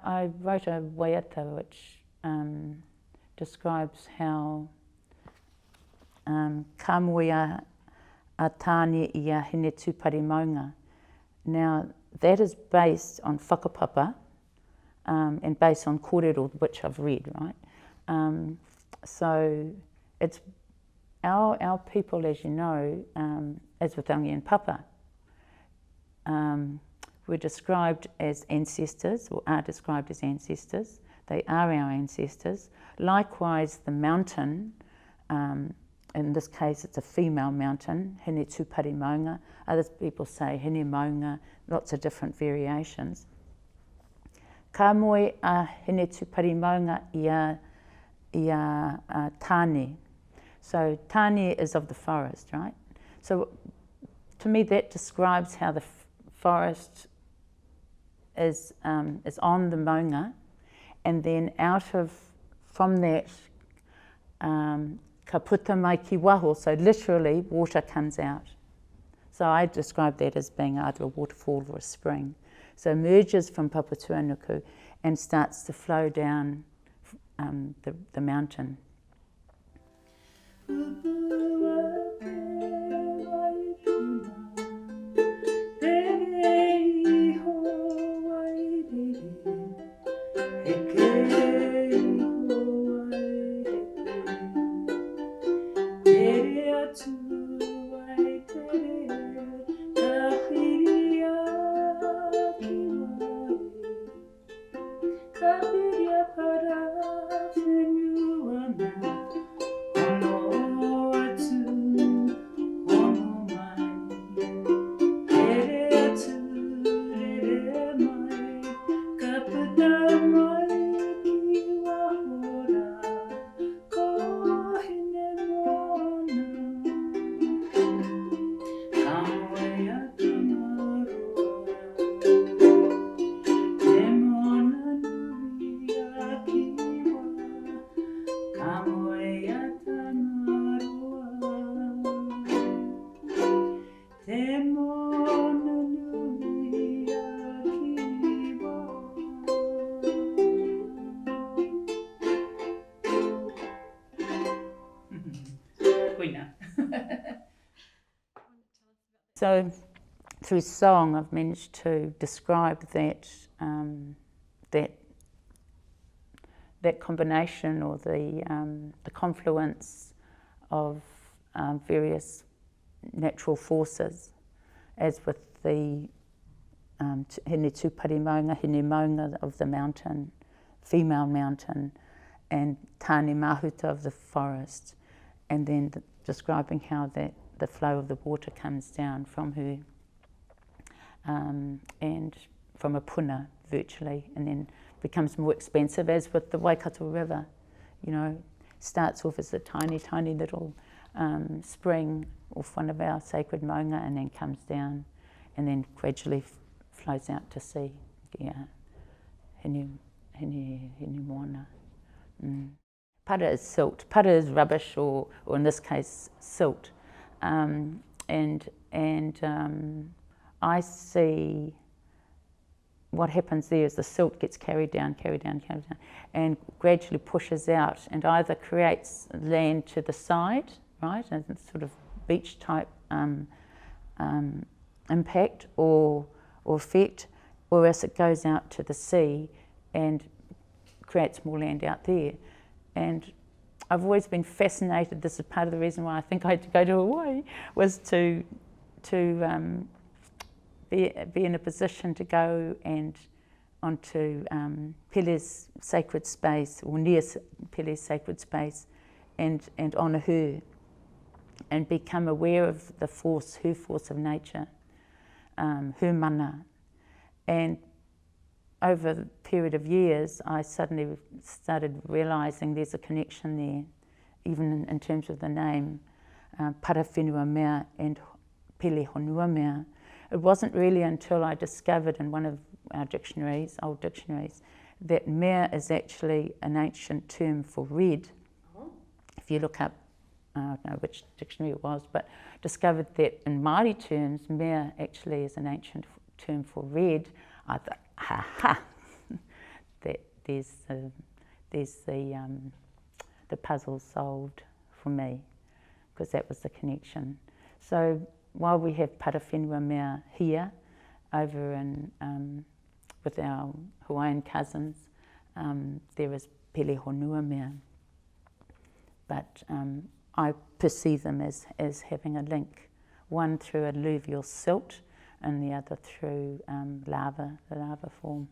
I wrote a waiata which describes how ka moe a Taane I a Hine-Tuuparimaunga. Now that is based on whakapapa and based on kōrero, which I've read, right? So it's our people, as you know, as Whangi and Papa, were described as ancestors, or are described as ancestors. They are our ancestors. Likewise, the mountain, in this case it's a female mountain, Hine-Tuuparimaunga. Other people say Hine-Maunga, lots of different variations. Ka moe a Hine-Tuuparimaunga I a Taane. So Taane is of the forest, right? So to me that describes how the forest is on the maunga, and then from that, ka puta mai ki waho, so literally water comes out. So I describe that as being either a waterfall or a spring. So emerges from Papatuanuku and starts to flow down the mountain. So through song I've managed to describe that that combination, or the confluence of various natural forces, as with the Hine-Tuuparimaunga, Hine-Maunga of the mountain, female mountain, and Taane Mahuta of the forest, and then describing how the flow of the water comes down from her and from a puna virtually, and then becomes more expansive, as with the Waikato River. You know, starts off as a tiny, tiny little spring off one of our sacred maunga, and then comes down and then gradually flows out to sea. Yeah, Hine-Moana. Para is silt. Para is rubbish, or in this case, silt. I see what happens there is the silt gets carried down, and gradually pushes out, and either creates land to the side, right, and sort of beach type impact or effect, or else it goes out to the sea and creates more land out there. And I've always been fascinated. This is part of the reason why I think I had to go to Hawaii, was to be in a position to go and onto Pele's sacred space, or near Pele's sacred space, and honour her, and become aware of the force, her force of nature, her mana. And over the period of years, I suddenly started realising there's a connection there, even in terms of the name, Parawhenuamea and Parawhenuamea. It wasn't really until I discovered in one of our dictionaries, old dictionaries, that mea is actually an ancient term for red. If you look up, I don't know which dictionary it was, but discovered that in Māori terms, mea actually is an ancient term for red. I thought, ha ha, that there's the puzzle solved for me, because that was the connection. So while we have Parawhenuamea here, over in with our Hawaiian cousins, there is Parawhenuamea. But I perceive them as having a link, one through alluvial silt and the other through lava, the lava form.